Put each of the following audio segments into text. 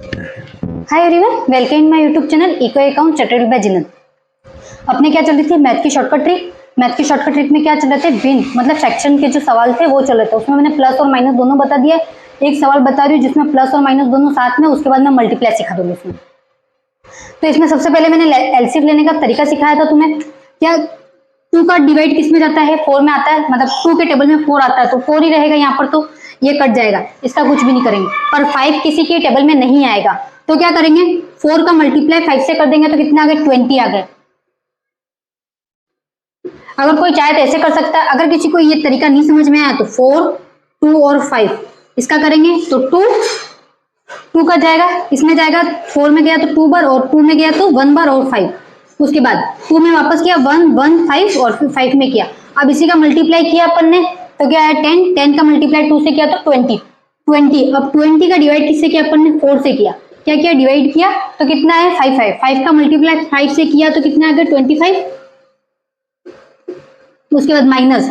Hi everyone, welcome my YouTube channel eco account tutorial by Zeenat. अपने क्या चल रही थी मैथ की शॉर्टकट ट्रिक। मैथ की शॉर्टकट ट्रिक में क्या चल रहे थे, भिन्न मतलब फ्रैक्शन के जो सवाल थे वो चल रहे थे। उसमें मैंने प्लस और माइनस दोनों बता दिया। एक सवाल बता रही हूँ जिसमें प्लस और माइनस दोनों साथ में, उसके बाद मैं मल्टीप्लाई सिखा दूंगी इसमें। तो इसमें सबसे पहले मैंने एलसीएम लेने का तरीका सिखाया था तुम्हें। क्या 2 का डिवाइड किस में जाता है, 4 में आता है, मतलब 2 के टेबल में 4 आता है तो 4 ही रहेगा यहाँ पर, तो ये कट जाएगा, इसका कुछ भी नहीं करेंगे। पर 5 किसी के टेबल में नहीं आएगा तो क्या करेंगे, 4 का मल्टीप्लाई 5 से कर देंगे तो कितना आ गए, 20 आ गए। अगर कोई चाहे तो ऐसे कर सकता है। अगर किसी को ये तरीका नहीं समझ में आया तो 4, 2 और 5 इसका करेंगे तो 2 का जाएगा, इसमें जाएगा, 4 में गया तो 2 बार और 2 में गया तो 1 बार और 5। उसके बाद 2 में वापस किया 1 1 5 और फिर 5 में किया। अब इसी का मल्टीप्लाई किया अपन ने तो क्या है 10, 10 का मल्टीप्लाई 2 से किया तो 20, 20। अब 20 का डिवाइड किससे किया अपन ने, 4 से किया। क्या किया, डिवाइड किया तो कितना है 5 5, 5 का मल्टीप्लाई 5 से किया तो कितना आ गया 25। उसके बाद माइनस,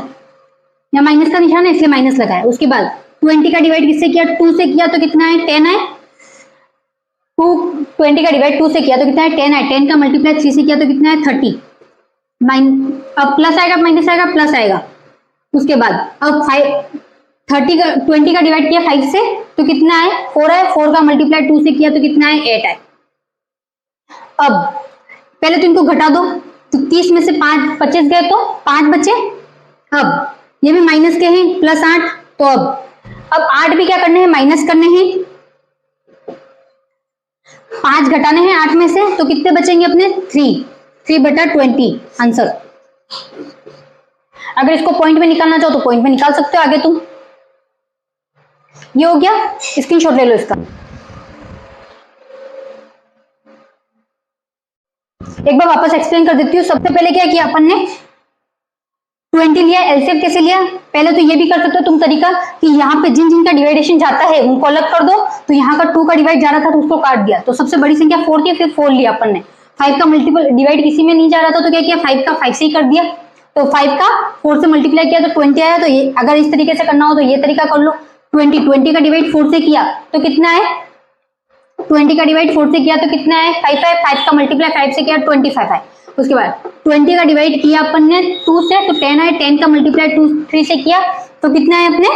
या माइनस का निशान है इसलिए माइनस लगाया। उसके बाद 20 का डिवाइड किससे किया, 2 से किया तो कितना है 10 है। 20 का डिवाइड 2 से किया तो कितना है 10 है। 10 का मल्टीप्लाई 3 से किया तो कितना है 30। अब प्लस आएगा माइनस आएगा, प्लस आएगा। उसके बाद अब 20 का डिवाइड किया 5 से तो कितना है 4 है। 4 का मल्टीप्लाई 2 से किया तो कितना है 8 है। अब पहले तो इनको घटा दो तो 30 में से 5 25 गए तो 5 बचे। अब ये भी माइनस के हैं, प्लस 8 तो अब 8 भी क्या करने हैं, माइनस करने हैं। 5 घटाने हैं 8 में से तो कितने बचेंगे अपने, 3/20 आंसर। अगर इसको पॉइंट में निकालना चाहो तो पॉइंट में निकाल सकते हो आगे तुम। ये हो गया, स्क्रीनशॉट ले लो इसका। एक बार वापस एक्सप्लेन कर देती हूँ। सबसे पहले क्या किया अपन ने, 20 लिया। एलसीएम कैसे लिया, पहले तो ये भी कर सकते हो तुम तरीका कि यहाँ पे जिन जिन का डिवाइडेशन जाता है उनको अलग कर दो। तो यहाँ का 2 का डिवाइड जा रहा था तो उसको काट दिया, तो सबसे बड़ी संख्या 4 थी, फिर 4 लिया अपन ने। 5 का मल्टीपल डिवाइड किसी में नहीं जा रहा था तो क्या किया, 5 का 5 से ही कर दिया। तो 5 का 4 से मल्टीप्लाई किया तो 20 आया। तो ये अगर इस तरीके से करना हो तो ये तरीका कर लो। 20 का डिवाइड 4 से किया तो कितना है, 20 का डिवाइड 4 से किया तो कितना है 5 है। 5 का मल्टीप्लाई 5 से किया 25 है। उसके बाद 20 का डिवाइड किया अपन ने 2 से तो 10 है। 10 का मल्टीप्लाई 3 से किया तो कितना है अपने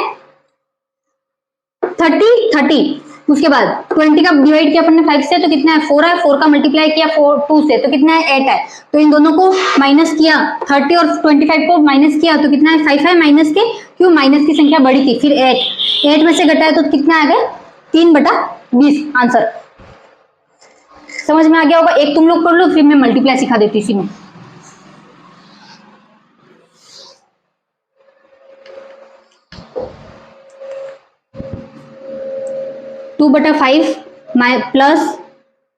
30। उसके बाद 20 का डिवाइड किया अपन ने 5 से तो कितना है 4 है। 4 का मल्टीप्लाई किया 2 से तो कितना है 8 है। तो इन दोनों को माइनस किया, 30 और 25 को माइनस किया तो कितना है 5 है। माइनस के क्यों, माइनस की संख्या बड़ी थी। फिर 8 में से घटाया तो कितना आ गया 3/20 आंसर। समझ में आ गया होगा। एक तुम लोग कर लो, फिर मैं मल्टीप्लाई सिखा देती इसी में। टू बटा 5 प्लस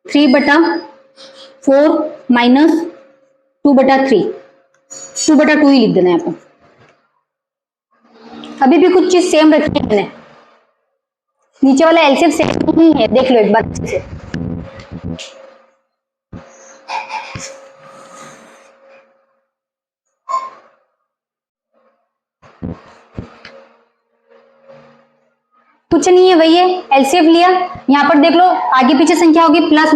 3/4 माइनस 2/3, 2/2 ही लिख देना है आपको। अभी भी कुछ चीज सेम रखी है मैंने, नीचे वाला एलसीएम सेम नहीं है, देख लो एक बार अच्छे से। कुछ नहीं है, वही है एलसीएम लिया। यहाँ पर देख लो आगे पीछे संख्या होगी, प्लस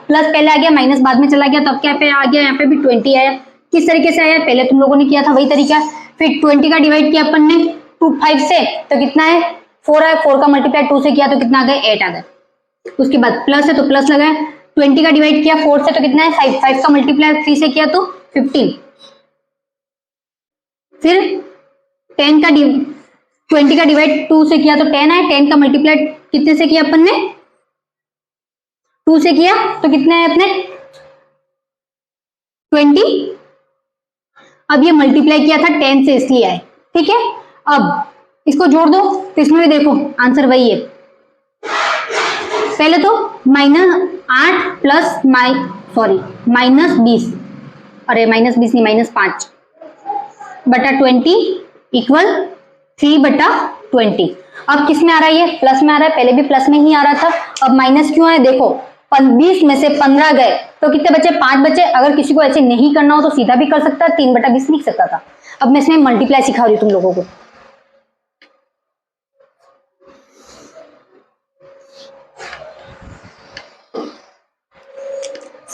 पहले आ गया, माइनस बाद में चला गया, तब क्या पे आ गया, यहाँ पे भी 20 आया। किस तरीके से आया, पहले तुम लोगों ने किया था वही तरीका। फिर 20 का डिवाइड किया अपन ने 5 से तो कितना है 4 है। 4 का मल्टीप्लाई 2 से किया तो कितना आ गया 8 आ गया। उसके बाद प्लस है तो प्लस लगाया। 20 का डिवाइड किया 4 से तो कितना है 5, 5 का मल्टीप्लाई 3 से किया तो 15। फिर 20 का डिवाइड 2 से किया तो 10 है। 10 का मल्टीप्लाई कितने से किया अपन ने, 2 से किया तो कितने है अपने 20। अब ये मल्टीप्लाई किया था 10 से इसलिए आए, ठीक है। अब इसको जोड़ दो तो इसमें भी देखो आंसर वही है। पहले तो -8 प्लस -20, अरे -20 नहीं -5/20 इक्वल 3/20। अब किस में आ रहा है, ये प्लस में आ रहा है। पहले भी प्लस में ही आ रहा था, अब माइनस क्यों है देखो। 20 में से 15 गए तो कितने बचे, 5 बचे। अगर किसी को ऐसे नहीं करना हो तो सीधा भी कर सकता है, 3/20 लिख सकता था। अब मैं इसमें मल्टीप्लाई सिखा रही हूँ तुम लोगों को।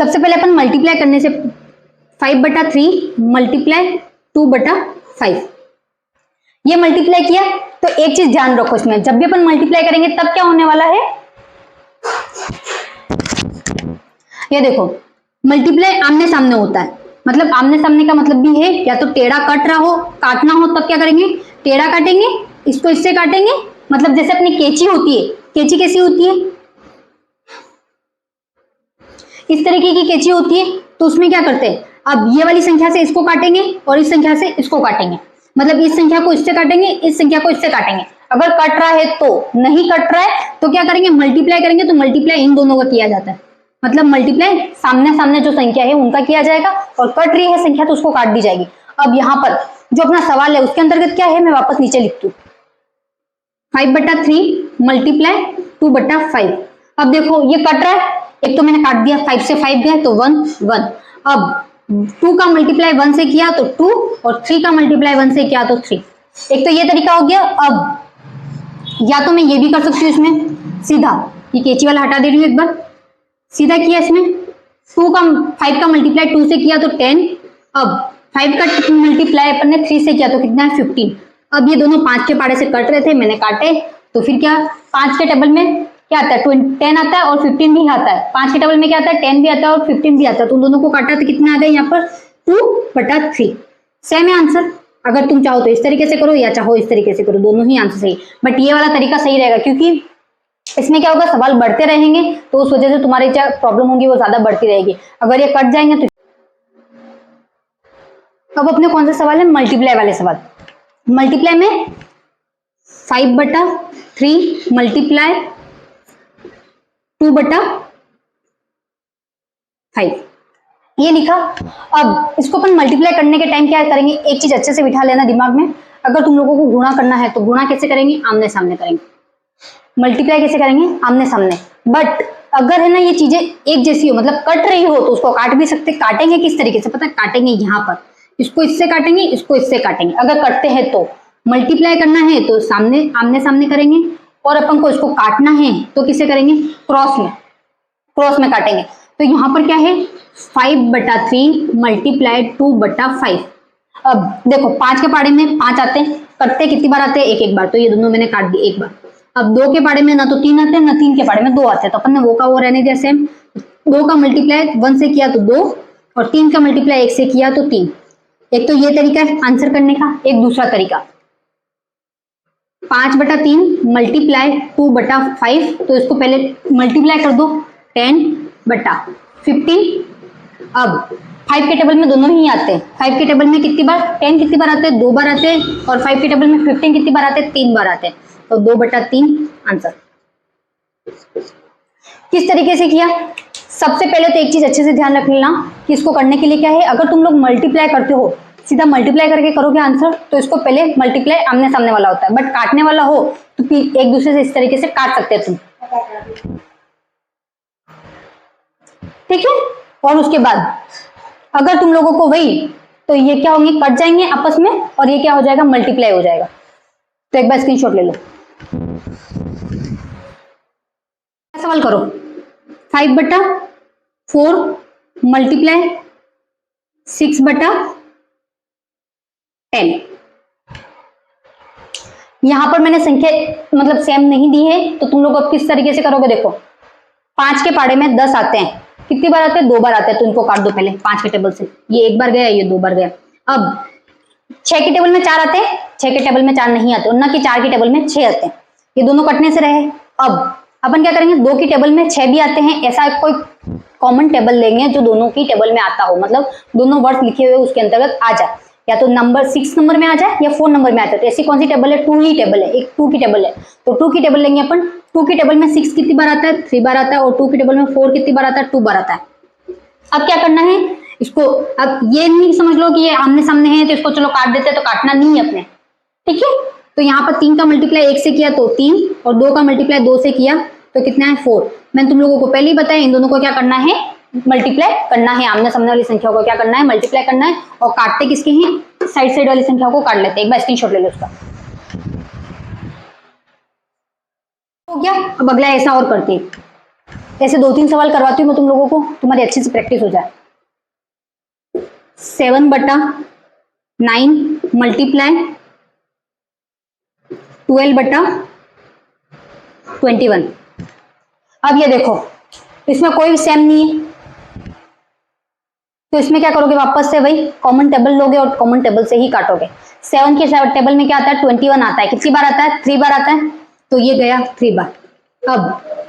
सबसे पहले अपन मल्टीप्लाई करने से 5/3 मल्टीप्लाई 2/5, ये मल्टीप्लाई किया। तो एक चीज ध्यान रखो इसमें, जब भी अपन मल्टीप्लाई करेंगे तब क्या होने वाला है, ये देखो मल्टीप्लाई आमने सामने होता है, मतलब आमने सामने का मतलब भी है या तो टेढ़ा कट रहा हो, काटना हो तब क्या करेंगे, टेढ़ा काटेंगे, इसको इससे काटेंगे। मतलब जैसे अपनी कैंची होती है, कैंची कैसी होती है, इस तरीके की कैंची होती है, तो उसमें क्या करते हैं, अब ये वाली संख्या से इसको काटेंगे और इस संख्या से इसको काटेंगे, मतलब इस संख्या को इससे काटेंगे, इस संख्या को इससे काटेंगे। अगर कट रहा है तो, नहीं कट रहा है तो क्या करेंगे, मल्टीप्लाई करेंगे। तो मल्टीप्लाई इन दोनों का किया जाता है, मतलब मल्टीप्लाई सामने सामने जो संख्या है उनका किया जाएगा, और कट रही है संख्या तो उसको काट दी जाएगी। अब यहाँ पर जो अपना सवाल है उसके अंतर्गत क्या है, मैं वापस नीचे लिखती हूँ, 5/3 मल्टीप्लाई 2/5। अब देखो ये कट रहा है, एक तो मैंने काट दिया, 5 से 5 गया तो 1 1। अब 2 का मल्टीप्लाई 1 से किया तो 2, और 3 का मल्टीप्लाई 1 से किया तो 3। एक तो ये तरीका हो गया। अब या तो मैं ये भी कर सकती हूँ, इसमें सीधा ये कैंची वाला हटा दे रही हूँ, एक बार सीधा किया इसमें, 5 का मल्टीप्लाई 2 से किया तो 10। अब 5 का मल्टीप्लाई अपन ने 3 से किया तो कितना है, 15। अब ये दोनों 5 के पाड़े से कट रहे थे, मैंने काटे, तो फिर क्या 5 के टेबल में क्या आता है, 10 आता है और 15 भी आता है। 5 के टेबल में क्या आता है, 10 भी आता है और 15 भी आता है, तो दोनों को काटा तो कितना आ गया यहाँ पर 2/3। सेम है आंसर। अगर तुम चाहो तो इस तरीके से करो या चाहो इस तरीके से करो, दोनों ही आंसर सही, बट ये वाला तरीका सही रहेगा, क्योंकि इसमें क्या होगा, सवाल बढ़ते रहेंगे तो उस वजह से तुम्हारी क्या प्रॉब्लम होगी वो ज्यादा बढ़ती रहेगी। अगर ये कट जाएंगे तो अब अपने कौन सा सवाल है, मल्टीप्लाई वाले सवाल। मल्टीप्लाई में 5/3 मल्टीप्लाई 2/5 ये लिखा। अब इसको अपन मल्टीप्लाई करने के टाइम क्या करेंगे, एक चीज अच्छे से बिठा लेना दिमाग में, अगर तुम लोगों को गुणा करना है तो गुणा कैसे करेंगे, आमने सामने करेंगे। मल्टीप्लाई कैसे करेंगे, आमने सामने। बट अगर है ना ये चीजें एक जैसी हो, मतलब कट रही हो, तो उसको काट भी सकते। काटेंगे किस तरीके से पता है, काटेंगे यहाँ पर, इसको इससे काटेंगे, इसको इससे काटेंगे। अगर कटते हैं तो मल्टीप्लाई करना है तो सामने आमने सामने करेंगे, और अपन को इसको काटना है तो किसे करेंगे, क्रॉस में काटेंगे। तो यहाँ पर क्या है, 5/3 मल्टीप्लाई 2/5। अब देखो 5 के पाड़े में 5 आते हैं, कटते कितनी बार आते हैं, एक एक बार, तो ये दोनों मैंने काट दिए एक बार। अब 2 के पाड़े में ना तो 3 आते हैं ना 3 के पाड़े में 2 आते हैं, तो अपन ने वो का वो रहने दिया सेम। 2 का मल्टीप्लाई 1 से किया तो 2, और 3 का मल्टीप्लाई 1 से किया तो 3। एक तो ये तरीका है आंसर करने का। एक दूसरा तरीका 5/3 मल्टीप्लाई 2/5, तो इसको पहले मल्टीप्लाई कर दो, 10/15। अब 5 के टेबल में दोनों ही आते हैं। 5 के टेबल में कितनी बार, 10 कितनी बार आते हैं, 2 बार आते हैं, और 5 के टेबल में 15 कितनी बार आते हैं, 3 बार आते हैं, तो 2/3 आंसर। किस तरीके से किया, सबसे पहले तो एक चीज अच्छे से ध्यान रख लेना कि इसको करने के लिए क्या है, अगर तुम लोग मल्टीप्लाई करते हो, सीधा मल्टीप्लाई करके करोगे आंसर, तो इसको पहले मल्टीप्लाई आमने सामने वाला होता है, बट काटने वाला हो तो एक दूसरे से इस तरीके से काट सकते हैं तुम, ठीक है। और उसके बाद अगर तुम लोगों को वही, तो ये क्या होंगे, कट जाएंगे आपस में, और ये क्या हो जाएगा, मल्टीप्लाई हो जाएगा। तो एक बार स्क्रीनशॉट ले लो, सवाल करो। 5/4 मल्टीप्लाई 6/10। यहां पर मैंने संख्या मतलब सेम नहीं दी है, तो तुम लोग अब किस तरीके से करोगे, देखो 5 के पाड़े में 10 आते हैं, कितनी बार आते हैं, 2 बार आते हैं, तो इनको काट दो पहले 5 के टेबल से। ये 1 बार गया, ये 2 बार गया। अब 6 के टेबल में 4 आते हैं, 6 के टेबल में 4 नहीं आते, ना कि 4 के टेबल में 6 आते हैं, ये दोनों कटने से रहे। अब अपन क्या करेंगे, 2 की टेबल में 6 भी आते हैं, ऐसा कोई कॉमन टेबल लेंगे जो दोनों की टेबल में आता हो, मतलब दोनों वर्ड्स लिखे हुए उसके अंतर्गत आ जाए, या तो नंबर 6 नंबर में आ जाए या 4 नंबर में आ जाए। तो ऐसी कौन सी टेबल है, 2 ही टेबल है, एक 2 की टेबल है, तो 2 की टेबल लेंगे अपन। 2 की टेबल में 6 कितनी बार आता है, 3 बार आता है, और 2 की टेबल में 4 कितनी बार आता है, 2 बार आता है। अब क्या करना है इसको, अब ये नहीं समझ लो कि ये आमने सामने है तो इसको चलो काट देते हैं, तो काटना नहीं है अपने, ठीक है। तो यहाँ पर 3 का मल्टीप्लाई 1 से किया तो 3, और 2 का मल्टीप्लाई 2 से किया तो कितना है, 4। मैंने तुम लोगों को पहले ही बताया, इन दोनों को क्या करना है, मल्टीप्लाई करना है, आमने सामने वाली संख्या को क्या करना है, मल्टीप्लाई करना है, और काटते किसके हैं, साइड साइड वाली संख्या को काट लेते हैं। एक बार स्क्रीनशॉट ले लो उसका, हो गया। अब अगला ऐसा और करते हैं, ऐसे 2-3 सवाल करवाती हूँ मैं तुम लोगों को, तुम्हारी अच्छी से प्रैक्टिस हो जाए। 7/9 मल्टीप्लाई 12/21। अब ये देखो इसमें कोई सेम नहीं है, तो इसमें क्या करोगे, वापस से वही कॉमन टेबल लोगे और कॉमन टेबल से ही काटोगे। 7 के टेबल में क्या आता है, 21 आता है। कितनी बार आता है, 3 बार आता है, तो ये गया 3 बार। अब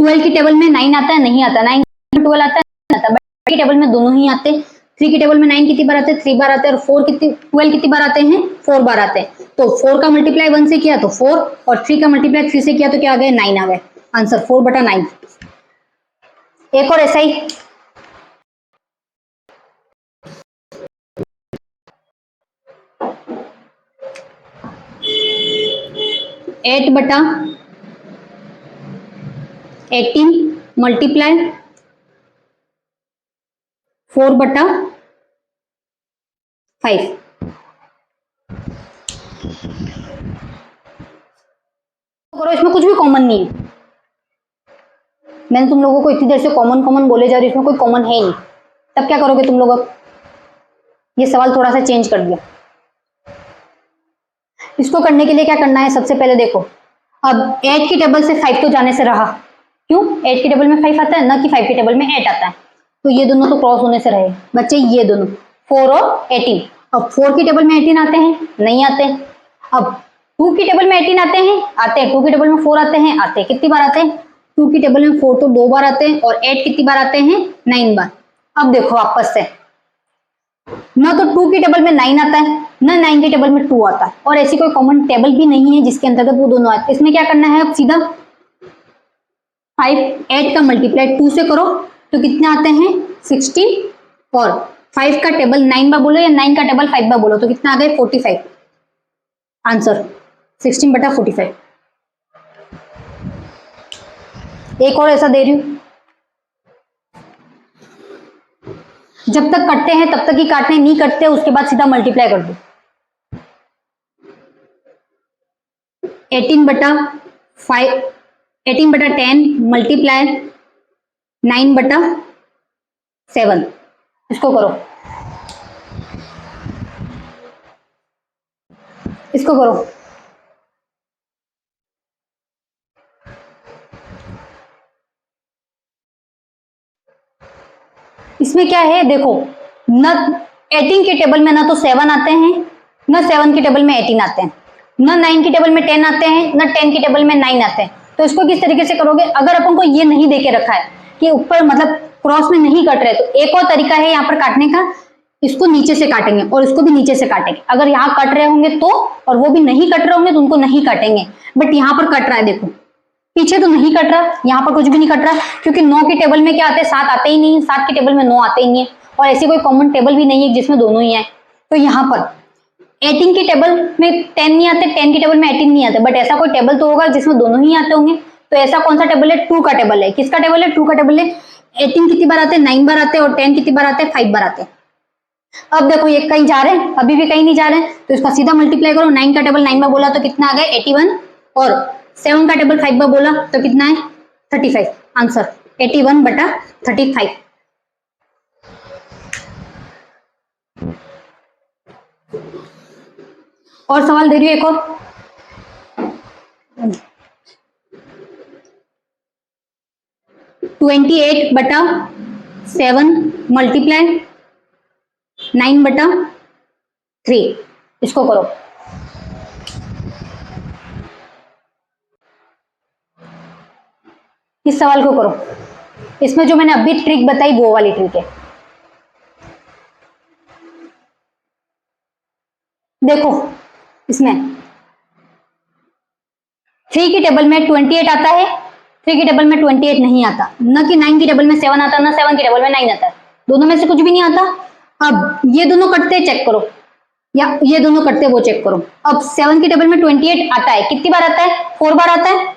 12 की टेबल में 9 आता है, नहीं आता। 9 में 12 आता है, नहीं आता। बट की टेबल में दोनों ही आते। 3 की टेबल में 9 कितनी बार आते हैं, 3 बार आते हैं। और 12 कितनी बार आते हैं, 4 बार आते हैं। तो 4 का मल्टीप्लाई 1 से किया तो 4, और 3 का मल्टीप्लाई 3 से किया तो क्या आ गए, 9 आ गए। आंसर 4/9। एक और ऐसा ही 8/18 मल्टीप्लाई 4/5। करो, इसमें कुछ भी कॉमन नहीं है। मैंने तुम लोगों को इतनी देर से कॉमन बोले जा रही, इसमें कोई कॉमन है ही नहीं। तब क्या करोगे तुम लोग, अब ये सवाल थोड़ा सा चेंज कर दिया। इसको करने के लिए क्या करना है, सबसे पहले देखो, अब 8 की टेबल से 5 तो जाने से रहा। क्यों, 8 की टेबल में 5 आता है ना, कि 5 की टेबल में 8 आता है, तो ये दोनों तो क्रॉस होने से रहे बच्चे, ये दोनों 4 और 18। अब 4 की टेबल में 18 आते हैं, नहीं आते। अब 2 की टेबल में 18 आते हैं, आते हैं। 2 की टेबल में 4 आते हैं, आते हैं। कितनी बार आते हैं, 2 की टेबल में 4 तो 2 बार आते हैं, और 8 कितनी बार आते हैं, 9 बार। अब देखो वापस से, ना तो 2 की टेबल में 9 आता है, ना 9 की टेबल में 2 आता है, और ऐसी कोई कॉमन टेबल भी नहीं है जिसके अंतर्गत वो दोनों आते हैं। इसमें क्या करना है, अब सीधा 8 का मल्टीप्लाई 2 से करो तो कितने आते हैं, 16, और 5 का टेबल 9 बार बोलो या 9 का टेबल 5 बार बोलो तो कितना आ गए, 45। आंसर 16/45। एक और ऐसा दे रही हूं, जब तक कटते हैं तब तक ही काटने, नहीं कटते उसके बाद सीधा मल्टीप्लाई कर दो। 18/10 मल्टीप्लाई 9/7। इसको करो, इसको करो। इसमें क्या है देखो, न 18 के टेबल में ना तो 7 आते हैं, न 7 की टेबल में 18 आते हैं, न 9 की टेबल में 10 आते हैं, न 10 की टेबल में 9 आते हैं। तो इसको किस तरीके से करोगे, अगर अपन को ये नहीं देके रखा है कि ऊपर मतलब क्रॉस में नहीं कट रहे, तो एक और तरीका है यहाँ पर काटने का, इसको नीचे से काटेंगे और इसको भी नीचे से काटेंगे। अगर यहाँ कट रहे होंगे तो, और वो भी नहीं कट रहे होंगे तो उनको नहीं काटेंगे। बट यहाँ पर कट रहा है, देखो पीछे तो नहीं कट रहा, यहाँ पर कुछ भी नहीं कट रहा, क्योंकि 9 की टेबल में क्या आते हैं, 7 आते ही नहीं, 7 की टेबल में 9 आते ही नहीं है, और ऐसी कोई कॉमन टेबल भी नहीं है जिसमें दोनों ही है। तो यहाँ पर 18 की टेबल में 10 नहीं आते, 10 की टेबल में 18 नहीं आते, बट ऐसा कोई टेबल तो होगा जिसमें दोनों ही आते होंगे। तो ऐसा कौन सा टेबल है, 2 का टेबल है। किसका टेबल है, 2 का टेबल है। 18 कितनी बार आते हैं, 9 बार आते हैं, और 10 कितनी बार आते हैं, 5 बार आते हैं। अब देखो ये कहीं जा रहे हैं, अभी भी कहीं नहीं जा रहे हैं, तो इसका सीधा मल्टीप्लाई करो। 9 का टेबल 9 बार बोला तो कितना आ गया, 81, और 7 का टेबल 5 बार बोला तो कितना है, 35। आंसर 81/35। और सवाल दे रही हूं एक और, ट्वेंटी 28/7 मल्टीप्लाई 9/3। इसको करो। इस सवाल को करो, इसमें जो मैंने अभी ट्रिक बताई वो वाली ट्रिक है। देखो इसमें 3 की टेबल में 28 आता है, 3 की टेबल में 28 नहीं आता, न कि 9 की टेबल में 7 आता, न 7 की टेबल में 9 आता है, दोनों में से कुछ भी नहीं आता। अब ये दोनों कटते चेक करो, या ये दोनों कटते वो चेक करो। अब 7 की टेबल में 28 आता है, कितनी बार आता है, 4 बार आता है,